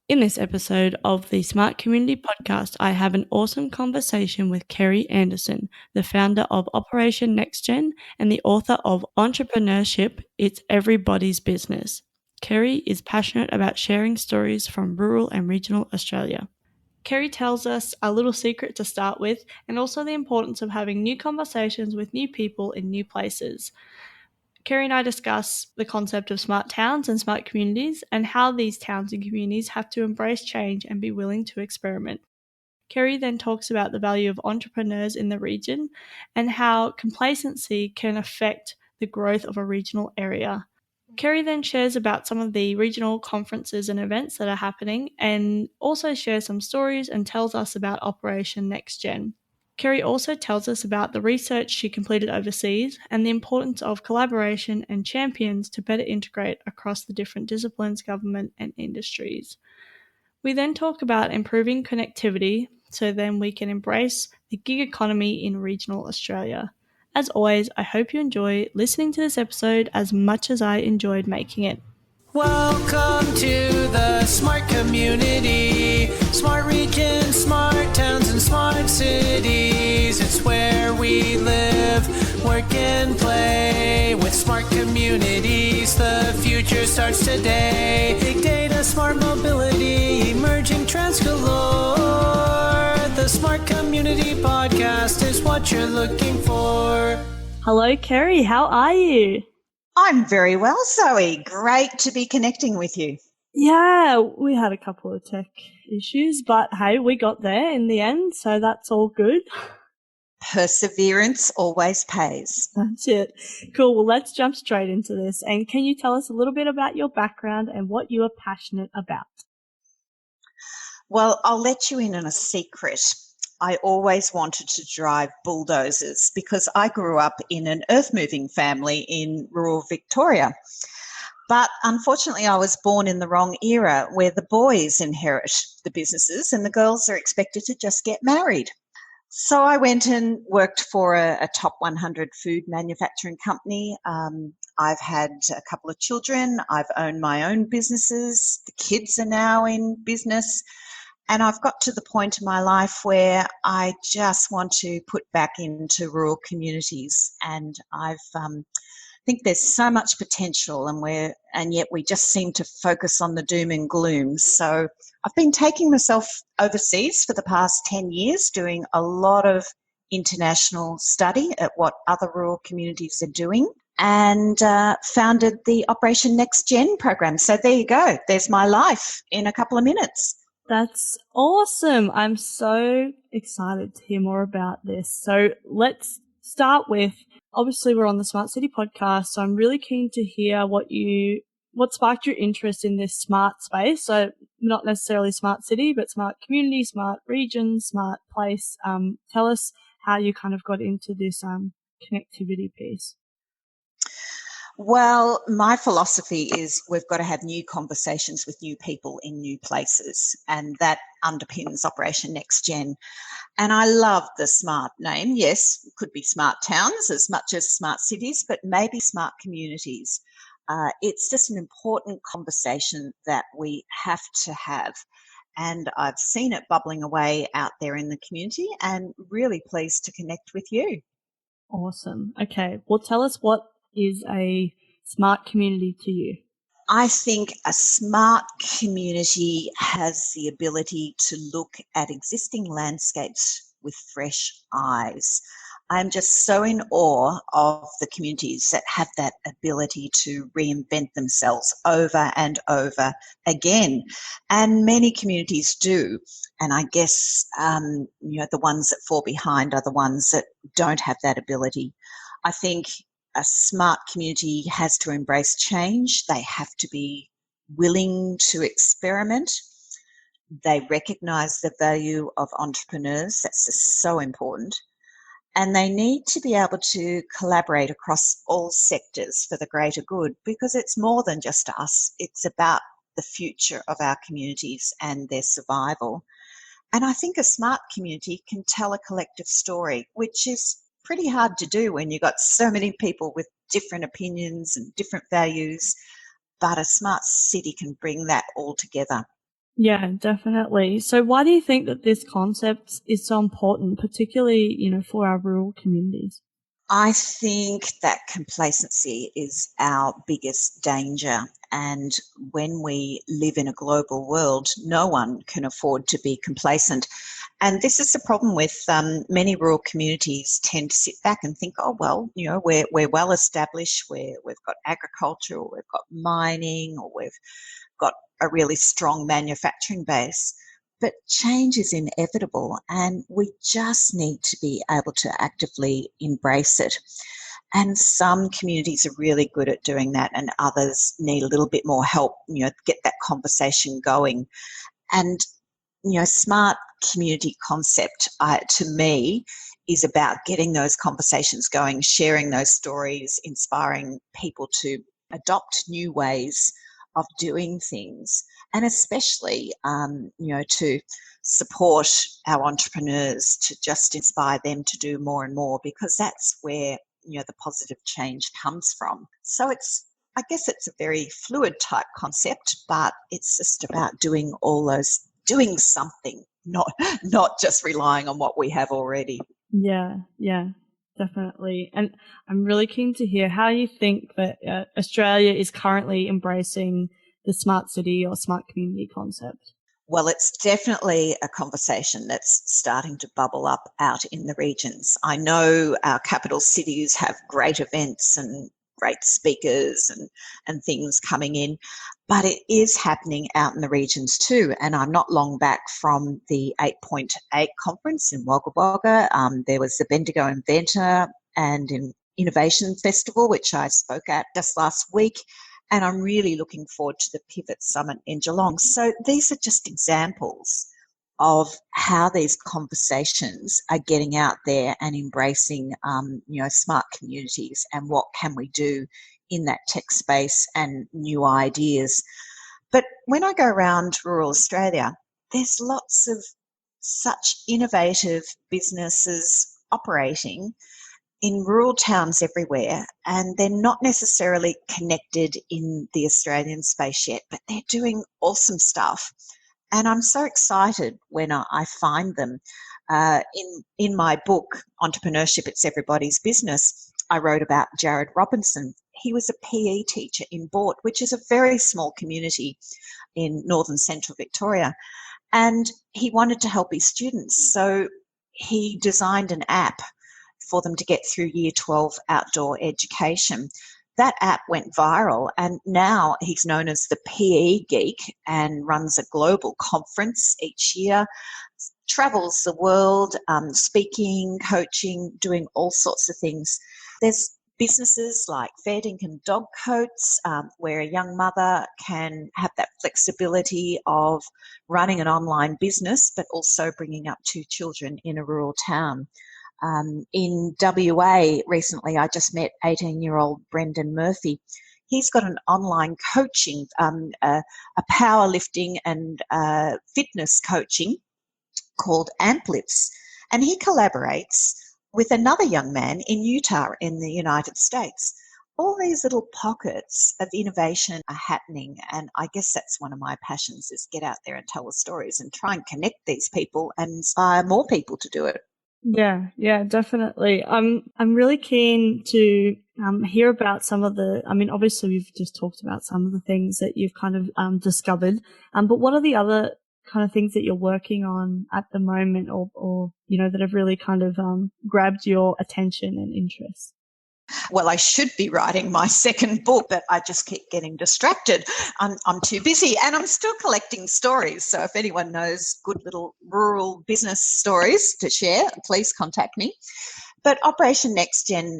In this episode of the Smart Community Podcast, I have an awesome conversation with Kerry Anderson, the founder of Operation NextGen and the author of Entrepreneurship, It's Everybody's Business. Kerry is passionate about sharing stories from rural and regional Australia. Kerry tells us a little secret to start with, and also the importance of having new conversations with new people in new places. Kerry and I discuss the concept of smart towns and smart communities and how these towns and communities have to embrace change and be willing to experiment. Kerry then talks about the value of entrepreneurs in the region and how complacency can affect the growth of a regional area. Kerry then shares about some of the regional conferences and events that are happening and also shares some stories and tells us about Operation NextGen. Kerry also tells us about the research she completed overseas and the importance of collaboration and champions to better integrate across the different disciplines, government, and industries. We then talk about improving connectivity so then we can embrace the gig economy in regional Australia. As always, I hope you enjoy listening to this episode as much as I enjoyed making it. Welcome to the smart community, smart regions, smart towns, and smart cities. It's where we live, work, and play. With smart communities, the future starts today. Big data, smart mobility, emerging trends galore. The Smart Community Podcast is what you're looking for. Hello, Kerry. How are you? I'm very well, Zoe. Great to be connecting with you. Yeah, we had a couple of tech issues, but hey, we got there in the end, so that's all good. Perseverance always pays. That's it. Cool. Well, let's jump straight into this. And can you tell us a little bit about your background and what you are passionate about? Well, I'll let you in on a secret. I always wanted to drive bulldozers because I grew up in an earth-moving family in rural Victoria. But unfortunately, I was born in the wrong era where the boys inherit the businesses and the girls are expected to just get married. So I went and worked for a top 100 food manufacturing company. I've had a couple of children. I've owned my own businesses. The kids are now in business. And I've got to the point in my life where I just want to put back into rural communities. And I think there's so much potential, and yet we just seem to focus on the doom and gloom. So I've been taking myself overseas for the past 10 years, doing a lot of international study at what other rural communities are doing, and founded the Operation NextGen program. So there you go. There's my life in a couple of minutes. That's awesome. I'm so excited to hear more about this. So let's start with, obviously we're on the Smart City podcast, so I'm really keen to hear what sparked your interest in this smart space. So not necessarily smart city, but smart community, smart region, smart place. Tell us how you kind of got into this connectivity piece. Well, my philosophy is we've got to have new conversations with new people in new places, and that underpins Operation NextGen. And I love the smart name. Yes, it could be smart towns as much as smart cities, but maybe smart communities. It's just an important conversation that we have to have. And I've seen it bubbling away out there in the community, and really pleased to connect with you. Awesome. Okay. Well, tell us, what is a smart community to you? I think a smart community has the ability to look at existing landscapes with fresh eyes. I'm just so in awe of the communities that have that ability to reinvent themselves over and over again. And many communities do. And I guess, the ones that fall behind are the ones that don't have that ability. I think a smart community has to embrace change. They have to be willing to experiment. They recognise the value of entrepreneurs. That's just so important. And they need to be able to collaborate across all sectors for the greater good, because it's more than just us. It's about the future of our communities and their survival. And I think a smart community can tell a collective story, which is pretty hard to do when you've got so many people with different opinions and different values, but a smart city can bring that all together. Yeah, definitely. So why do you think that this concept is so important, particularly, for our rural communities? I think that complacency is our biggest danger. And when we live in a global world, no one can afford to be complacent. And this is the problem with many rural communities tend to sit back and think, oh, well, we're well established, we've got agriculture, or we've got mining, or we've got a really strong manufacturing base. But change is inevitable, and we just need to be able to actively embrace it. And some communities are really good at doing that, and others need a little bit more help, get that conversation going. And, smart community concept, to me, is about getting those conversations going, sharing those stories, inspiring people to adopt new ways of doing things, and especially, to support our entrepreneurs, to just inspire them to do more and more, because that's where, the positive change comes from. So I guess it's a very fluid type concept, but it's just about doing something, not just relying on what we have already. Yeah, yeah, definitely. And I'm really keen to hear how you think that Australia is currently embracing the smart city or smart community concept. Well, it's definitely a conversation that's starting to bubble up out in the regions. I know our capital cities have great events and great speakers and things coming in, but it is happening out in the regions too. And I'm not long back from the 8.8 conference in Wagga Wagga. There was the Bendigo Inventor and Innovation Festival, which I spoke at just last week. And I'm really looking forward to the Pivot Summit in Geelong. So these are just examples of how these conversations are getting out there and embracing, smart communities and what can we do in that tech space and new ideas. But when I go around rural Australia, there's lots of such innovative businesses operating in rural towns everywhere, and they're not necessarily connected in the Australian space yet, but they're doing awesome stuff. And I'm so excited when I find them. In my book, Entrepreneurship, It's Everybody's Business, I wrote about Jared Robinson. He was a PE teacher in Bort, which is a very small community in northern central Victoria. And he wanted to help his students. So he designed an app for them to get through year 12 outdoor education. That app went viral, and now he's known as the PE geek and runs a global conference each year, travels the world, speaking, coaching, doing all sorts of things. There's businesses like Fair Dinkum Dog Coats, where a young mother can have that flexibility of running an online business, but also bringing up two children in a rural town. In WA recently, I just met 18-year-old Brendan Murphy. He's got an online coaching, a powerlifting and fitness coaching called Amplifts, and he collaborates with another young man in Utah in the United States. All these little pockets of innovation are happening, and I guess that's one of my passions, is get out there and tell the stories and try and connect these people and inspire more people to do it. Yeah, yeah, definitely. I'm really keen to hear about some of the. I mean, obviously we've just talked about some of the things that you've kind of discovered. But what are the other kind of things that you're working on at the moment, or that have really kind of grabbed your attention and interest? Well, I should be writing my second book, but I just keep getting distracted. I'm too busy, and I'm still collecting stories. So if anyone knows good little rural business stories to share, please contact me. But Operation NextGen,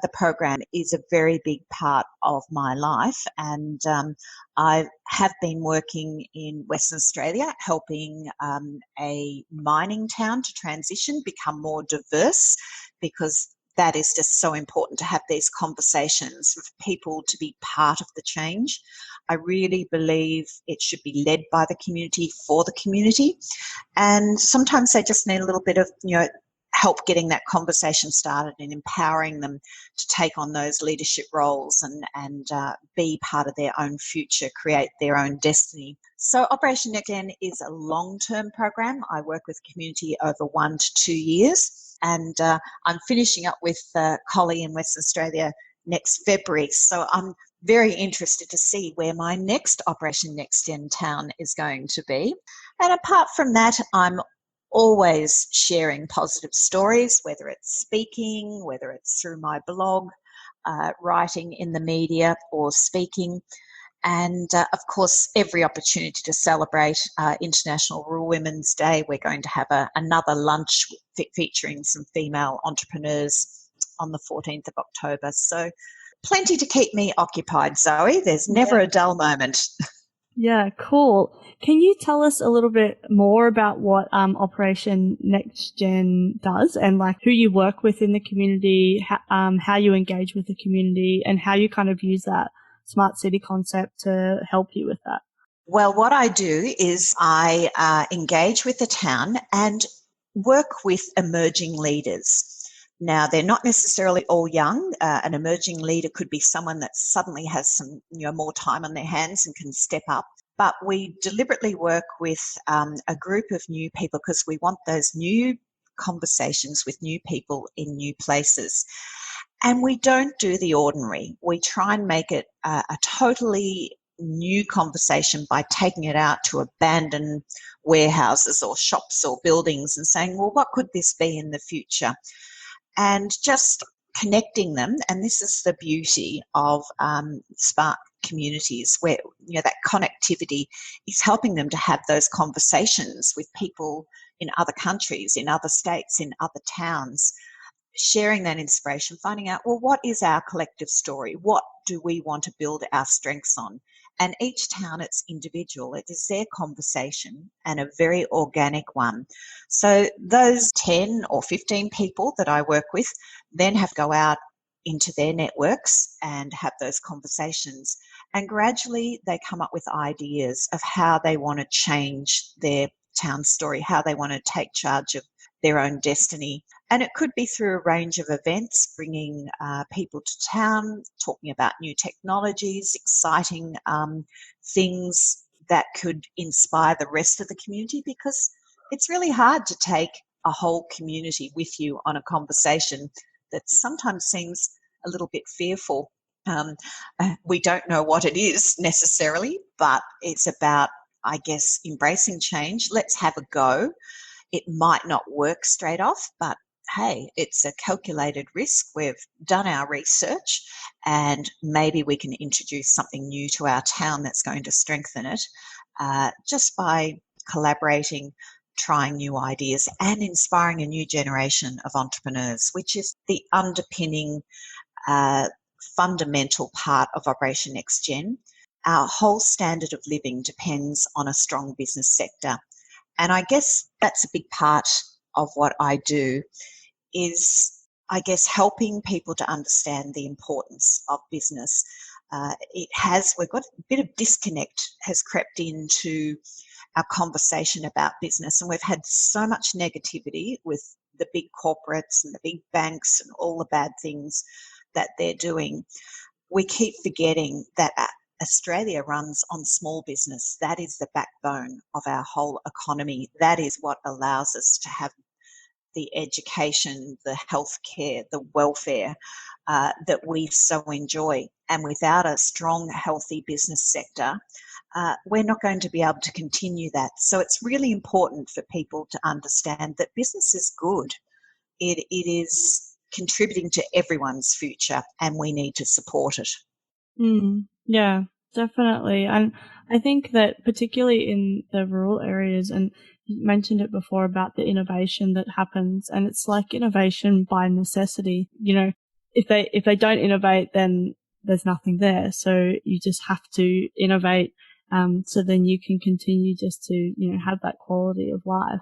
the program, is a very big part of my life, and I have been working in Western Australia, helping a mining town to transition, become more diverse, because that is just so important to have these conversations with people to be part of the change. I really believe it should be led by the community for the community, and sometimes they just need a little bit of help getting that conversation started and empowering them to take on those leadership roles and be part of their own future, create their own destiny. So Operation NextGen is a long-term program. I work with community over 1 to 2 years, and I'm finishing up with Collie in Western Australia next February. So I'm very interested to see where my next Operation NextGen town is going to be. And apart from that, I'm always sharing positive stories, whether it's speaking, whether it's through my blog, writing in the media or speaking. And of course, every opportunity to celebrate International Rural Women's Day. We're going to have another lunch featuring some female entrepreneurs on the 14th of October. So plenty to keep me occupied, Zoe. There's never a dull moment. Yeah, cool. Can you tell us a little bit more about what Operation NextGen does, and like who you work with in the community, how you engage with the community, and how you kind of use that smart city concept to help you with that? Well, what I do is I engage with the town and work with emerging leaders. Now, they're not necessarily all young. An emerging leader could be someone that suddenly has some, more time on their hands and can step up. But we deliberately work with a group of new people because we want those new conversations with new people in new places. And we don't do the ordinary. We try and make it a totally new conversation by taking it out to abandoned warehouses or shops or buildings and saying, well, what could this be in the future? And just connecting them. And this is the beauty of smart communities, where that connectivity is helping them to have those conversations with people in other countries, in other states, in other towns, sharing that inspiration, finding out, well, what is our collective story? What do we want to build our strengths on? And each town, it's individual. It is their conversation, and a very organic one. So those 10 or 15 people that I work with then have to go out into their networks and have those conversations. And gradually they come up with ideas of how they want to change their town story, how they want to take charge of their own destiny. And it could be through a range of events, bringing people to town, talking about new technologies, exciting things that could inspire the rest of the community, because it's really hard to take a whole community with you on a conversation that sometimes seems a little bit fearful. We don't know what it is necessarily, but it's about, I guess, embracing change. Let's have a go. It might not work straight off, but hey, it's a calculated risk. We've done our research, and maybe we can introduce something new to our town that's going to strengthen it just by collaborating, trying new ideas and inspiring a new generation of entrepreneurs, which is the underpinning fundamental part of Operation NextGen. Our whole standard of living depends on a strong business sector. And I guess that's a big part of what I do, is, I guess, helping people to understand the importance of business. We've got a bit of disconnect has crept into our conversation about business, and we've had so much negativity with the big corporates and the big banks and all the bad things that they're doing. We keep forgetting that Australia runs on small business. That is the backbone of our whole economy. That is what allows us to have the education, the healthcare, the welfare that we so enjoy. And without a strong, healthy business sector, we're not going to be able to continue that. So it's really important for people to understand that business is good. It is contributing to everyone's future, and we need to support it. Yeah, definitely. And I think that particularly in the rural areas, and you mentioned it before about the innovation that happens, and it's like innovation by necessity. If they don't innovate, then there's nothing there. So you just have to innovate, so then you can continue just to, have that quality of life.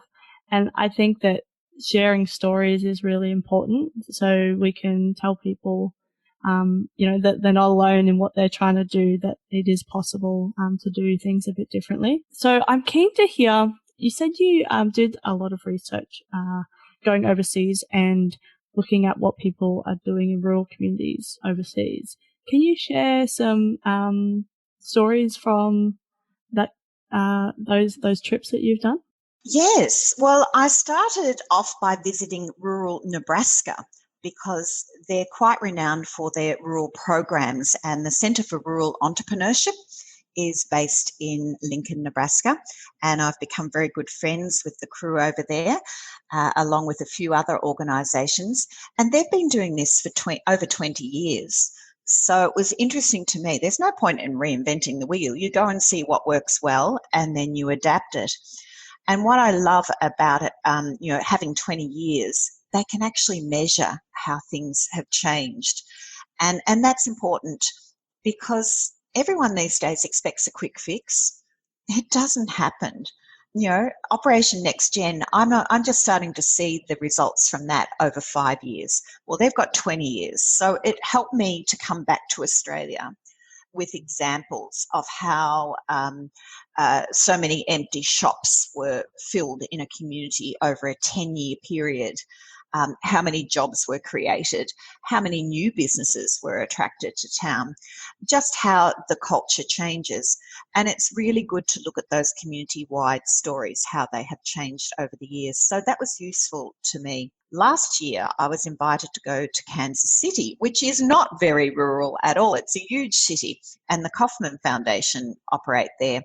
And I think that sharing stories is really important, so we can tell people that they're not alone in what they're trying to do, that it is possible to do things a bit differently. So I'm keen to hear, you said you did a lot of research going overseas and looking at what people are doing in rural communities overseas. Can you share some stories from that those trips that you've done? Yes. Well, I started off by visiting rural Nebraska because they're quite renowned for their rural programs, and the Center for Rural Entrepreneurship is based in Lincoln, Nebraska. And I've become very good friends with the crew over there, along with a few other organisations. And they've been doing this for over 20 years. So it was interesting to me. There's no point in reinventing the wheel. You go and see what works well, and then you adapt it. And what I love about it, having 20 years, they can actually measure how things have changed. And that's important because everyone these days expects a quick fix. It doesn't happen. Operation Next Gen, I'm just starting to see the results from that over 5 years. Well, they've got 20 years. So it helped me to come back to Australia with examples of how so many empty shops were filled in a community over a 10-year period, how many jobs were created, how many new businesses were attracted to town, just how the culture changes. And it's really good to look at those community-wide stories, how they have changed over the years. So that was useful to me. Last year, I was invited to go to Kansas City, which is not very rural at all. It's a huge city, and the Kaufman Foundation operate there.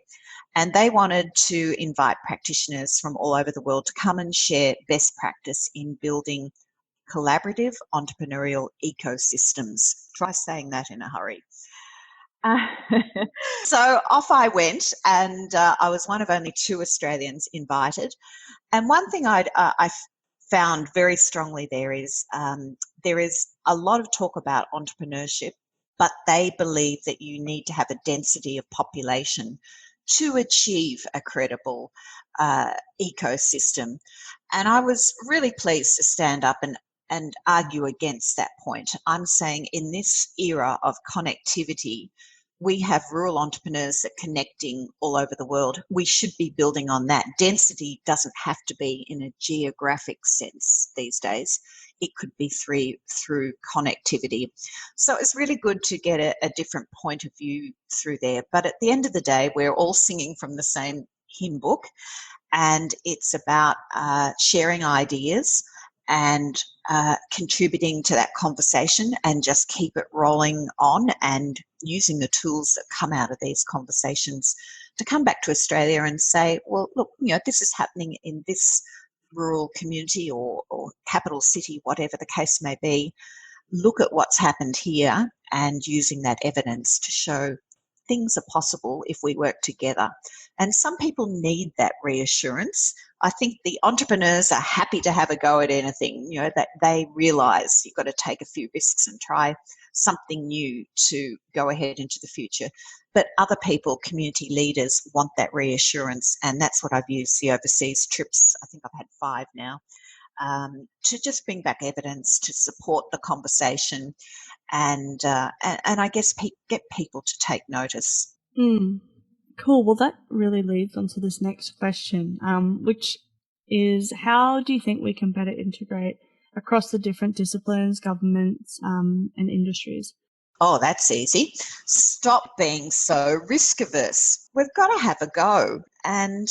And they wanted to invite practitioners from all over the world to come and share best practice in building collaborative entrepreneurial ecosystems. Try saying that in a hurry. So off I went, and I was one of only 2 Australians invited. And one thing I found very strongly there is a lot of talk about entrepreneurship, but they believe that you need to have a density of population to achieve a credible ecosystem. And I was really pleased to stand up and argue against that point. I'm saying in this era of connectivity, we have rural entrepreneurs that are connecting all over the world. We should be building on that. Density doesn't have to be in a geographic sense these days. It could be through connectivity. So it's really good to get a different point of view through there. But at the end of the day, we're all singing from the same hymn book, and it's about sharing ideas and contributing to that conversation, and just keep it rolling on, and using the tools that come out of these conversations to come back to Australia and say, well, look, this is happening in this rural community or capital city, whatever the case may be. Look at what's happened here, and using that evidence to show things are possible if we work together. And some people need that reassurance. I think the entrepreneurs are happy to have a go at anything, that they realise you've got to take a few risks and try something new to go ahead into the future. But other people, community leaders, want that reassurance, and that's what I've used the overseas trips. I think I've had 5 now, to just bring back evidence to support the conversation, and I guess get people to take notice. Cool. Well, that really leads on to this next question, which is, how do you think we can better integrate across the different disciplines, governments, and industries? Oh, that's easy. Stop being so risk averse. We've got to have a go. And,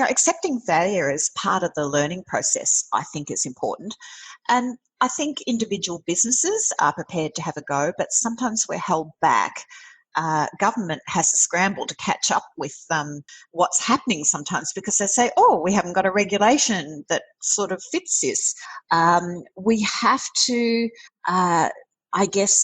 accepting failure as part of the learning process, I think, is important. And I think individual businesses are prepared to have a go, but sometimes we're held back. Government has to scramble to catch up with what's happening sometimes, because they say, oh, we haven't got a regulation that sort of fits this. We have to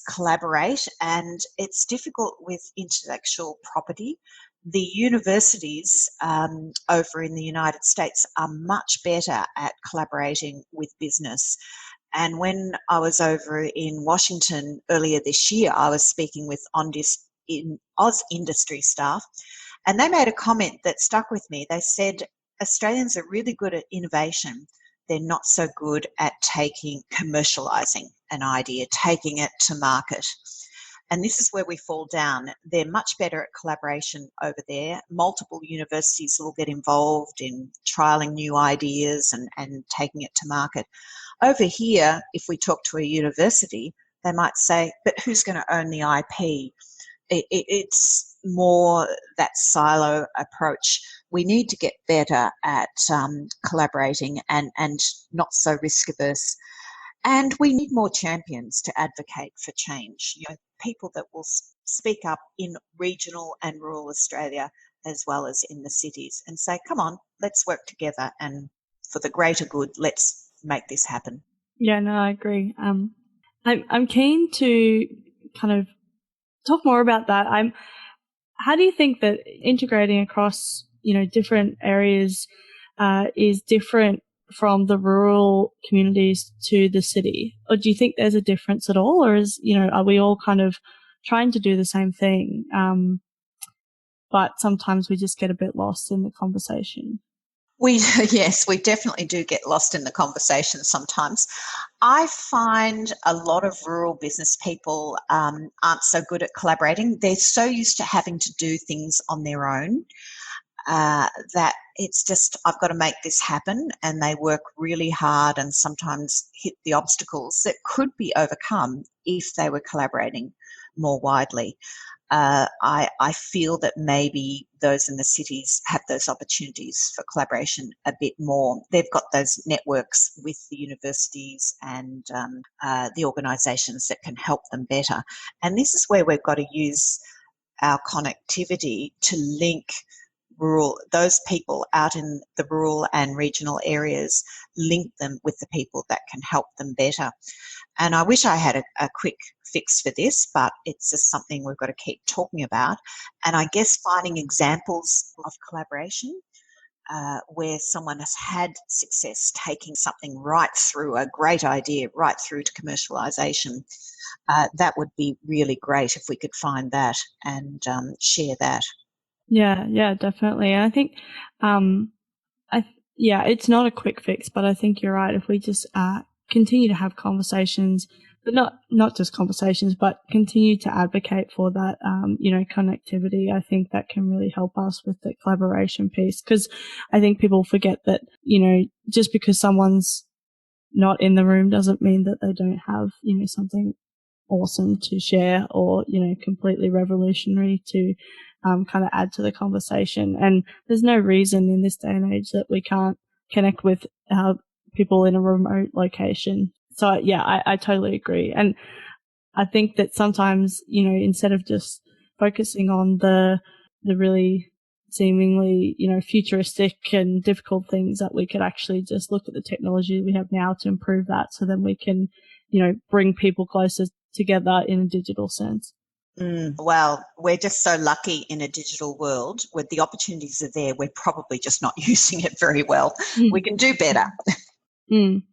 collaborate, and it's difficult with intellectual property. The universities over in the United States are much better at collaborating with business. And when I was over in Washington earlier this year, I was speaking with Oz industry staff, and they made a comment that stuck with me. They said Australians are really good at innovation. They're not so good at commercialising an idea, taking it to market. And this is where we fall down. They're much better at collaboration over there. Multiple universities will get involved in trialling new ideas and taking it to market. Over here, if we talk to a university, they might say, but who's going to own the IP? It's more that silo approach. We need to get better at collaborating and not so risk averse. And we need more champions to advocate for change. People that will speak up in regional and rural Australia as well as in the cities and say, come on, let's work together, and for the greater good, let's make this happen. Yeah, no, I agree. I'm keen to kind of talk more about that. How do you think that integrating across, different areas is different from the rural communities to the city? Or do you think there's a difference at all? Or are we all kind of trying to do the same thing? But sometimes we just get a bit lost in the conversation. Yes, we definitely do get lost in the conversation sometimes. I find a lot of rural business people aren't so good at collaborating. They're so used to having to do things on their own that it's just, I've got to make this happen, and they work really hard and sometimes hit the obstacles that could be overcome if they were collaborating more widely. I feel that maybe those in the cities have those opportunities for collaboration a bit more. They've got those networks with the universities and the organisations that can help them better. And this is where we've got to use our connectivity to link those people out in the rural and regional areas, link them with the people that can help them better. And I wish I had a quick fix for this, but it's just something we've got to keep talking about. And I guess finding examples of collaboration where someone has had success taking something right through, a great idea, right through to commercialisation, that would be really great if we could find that and share that. Yeah, definitely. And I think, it's not a quick fix, but I think you're right. If we just continue to have conversations, but not just conversations, but continue to advocate for that, connectivity, I think that can really help us with the collaboration piece. Because I think people forget that, just because someone's not in the room doesn't mean that they don't have, something awesome to share or, completely revolutionary to kind of add to the conversation. And there's no reason in this day and age that we can't connect with people in a remote location. So yeah, I totally agree. And I think that sometimes, instead of just focusing on the really seemingly, futuristic and difficult things, that we could actually just look at the technology we have now to improve that, so then we can, bring people closer together in a digital sense. Well, we're just so lucky in a digital world where the opportunities are there. We're probably just not using it very well. We can do better.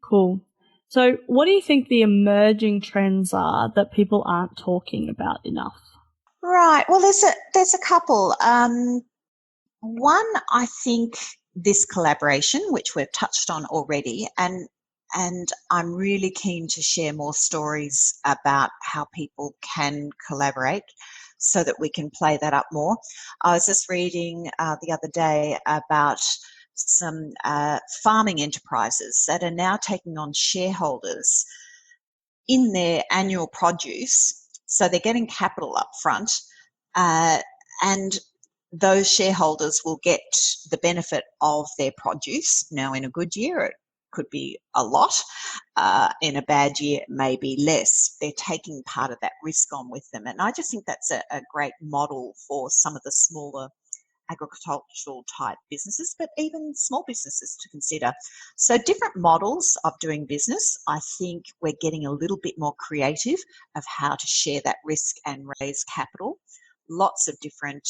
Cool. So what do you think the emerging trends are that people aren't talking about enough? Right. Well, there's a couple. One, I think this collaboration, which we've touched on already, and I'm really keen to share more stories about how people can collaborate so that we can play that up more. I was just reading the other day about some farming enterprises that are now taking on shareholders in their annual produce. So they're getting capital up front, and those shareholders will get the benefit of their produce. Now, in a good year, it could be a lot. In a bad year, maybe less. They're taking part of that risk on with them. And I just think that's a great model for some of the smaller agricultural type businesses, but even small businesses to consider. So different models of doing business. I think we're getting a little bit more creative of how to share that risk and raise capital. Lots of different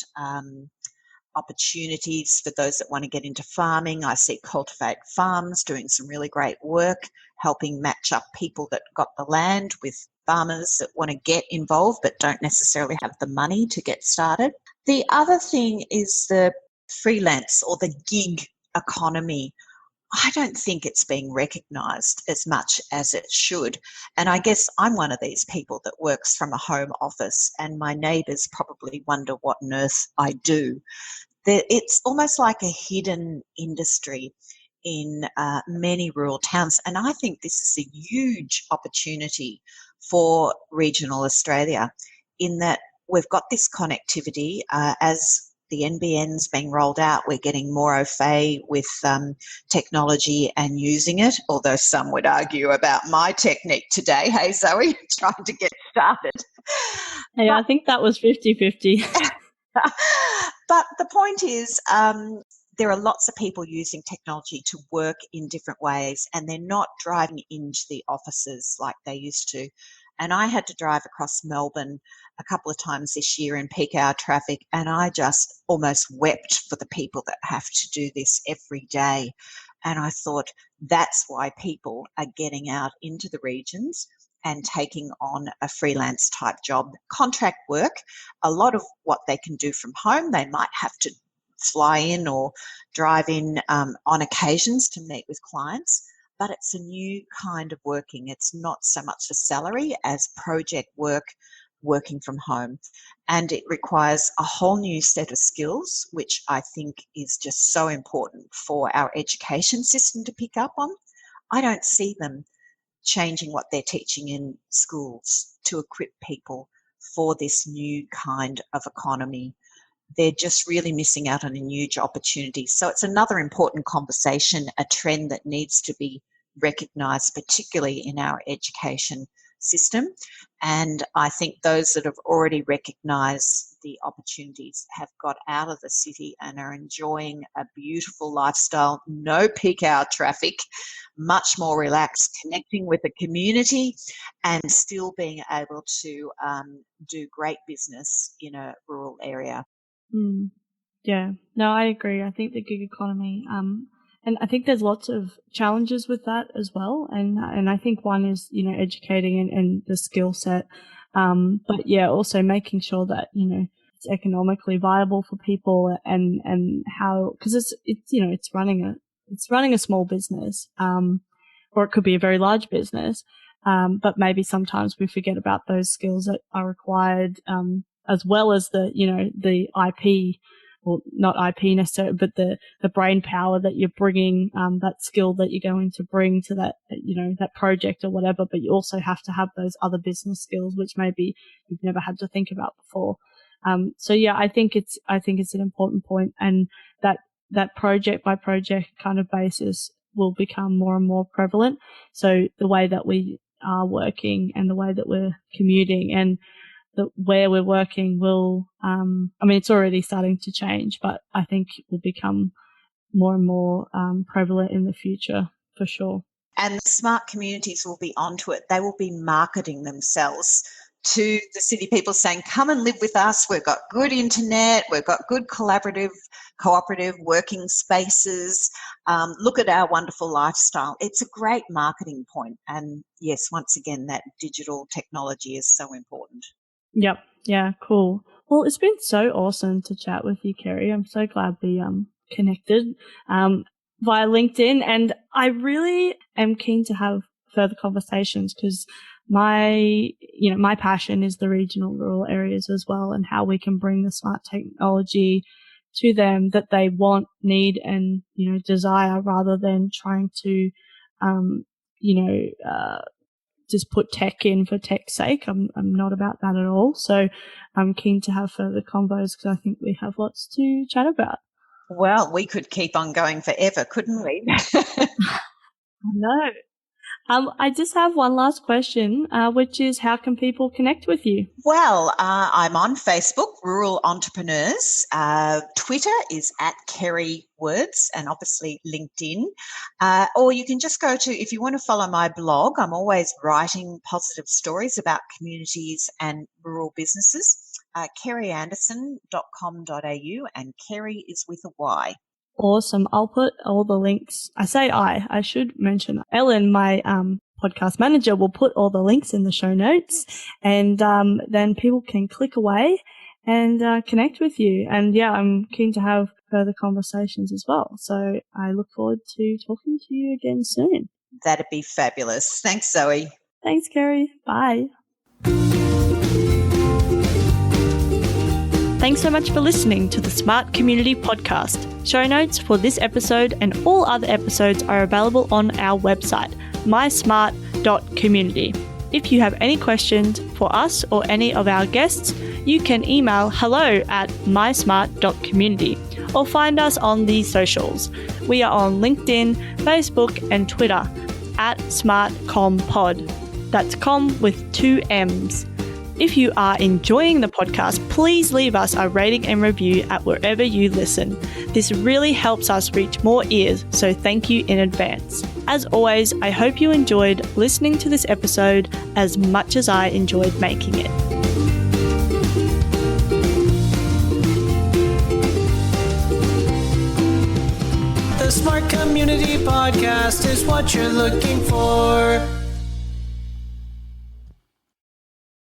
opportunities for those that want to get into farming. I see Cultivate Farms doing some really great work, helping match up people that got the land with farmers that want to get involved but don't necessarily have the money to get started. The other thing is the freelance or the gig economy. I don't think it's being recognised as much as it should. And I guess I'm one of these people that works from a home office, and my neighbours probably wonder what on earth I do. It's almost like a hidden industry in many rural towns. And I think this is a huge opportunity for regional Australia in that we've got this connectivity as the NBN's being rolled out. We're getting more au fait with technology and using it, although some would argue about my technique today. Hey, Zoe, trying to get started. Hey, I think that was 50-50. But the point is, there are lots of people using technology to work in different ways, and they're not driving into the offices like they used to. And I had to drive across Melbourne a couple of times this year in peak hour traffic, and I just almost wept for the people that have to do this every day. And I thought that's why people are getting out into the regions and taking on a freelance type job, contract work. A lot of what they can do from home, they might have to fly in or drive in on occasions to meet with clients, but it's a new kind of working. It's not so much a salary as project work, working from home. And it requires a whole new set of skills, which I think is just so important for our education system to pick up on. I don't see them changing what they're teaching in schools to equip people for this new kind of economy. They're just really missing out on a huge opportunity. So it's another important conversation, a trend that needs to be recognised, particularly in our education system. And I think those that have already recognised the opportunities have got out of the city and are enjoying a beautiful lifestyle, no peak hour traffic, much more relaxed, connecting with the community and still being able to do great business in a rural area. Yeah, no, I agree. I think the gig economy, and I think there's lots of challenges with that as well. And I think one is, educating and the skill set. But yeah, also making sure that, it's economically viable for people and how, cause it's running a small business, or it could be a very large business. But maybe sometimes we forget about those skills that are required, as well as the IP, well, not IP necessarily, but the brain power that you're bringing, that skill that you're going to bring to that, that project or whatever. But you also have to have those other business skills, which maybe you've never had to think about before. So yeah, I think it's an important point, and that project by project kind of basis will become more and more prevalent. So the way that we are working and the way that we're commuting and where we're working will, it's already starting to change, but I think it will become more and more prevalent in the future for sure. And the smart communities will be onto it. They will be marketing themselves to the city people, saying, come and live with us. We've got good internet. We've got good collaborative, cooperative working spaces. Look at our wonderful lifestyle. It's a great marketing point. And yes, once again, that digital technology is so important. Yep. Yeah, cool. Well, it's been so awesome to chat with you, Kerry. I'm so glad we connected via LinkedIn, and I really am keen to have further conversations because my passion is the regional rural areas as well, and how we can bring the smart technology to them that they want, need, and desire, rather than trying to just put tech in for tech's sake. I'm not about that at all. So I'm keen to have further convos because I think we have lots to chat about. Well, we could keep on going forever, couldn't we? I know. I just have one last question, which is how can people connect with you? Well, I'm on Facebook, Rural Entrepreneurs. Twitter is @Kerry Words, and obviously LinkedIn. Or you can just go to, if you want to follow my blog, I'm always writing positive stories about communities and rural businesses. kerryanderson.com.au, and Kerry is with a Y. Awesome. I'll put all the links. I should mention Ellen, my podcast manager, will put all the links in the show notes, and then people can click away and connect with you. And yeah, I'm keen to have further conversations as well. So I look forward to talking to you again soon. That'd be fabulous. Thanks, Zoe. Thanks, Kerry. Bye. Thanks so much for listening to the Smart Community Podcast. Show notes for this episode and all other episodes are available on our website, mysmart.community. If you have any questions for us or any of our guests, you can email hello@mysmart.community or find us on the socials. We are on LinkedIn, Facebook and Twitter @SmartCommPod. That's Comm with 2 M's. If you are enjoying the podcast, please leave us a rating and review at wherever you listen. This really helps us reach more ears, so thank you in advance. As always, I hope you enjoyed listening to this episode as much as I enjoyed making it. The Smart Community Podcast is what you're looking for.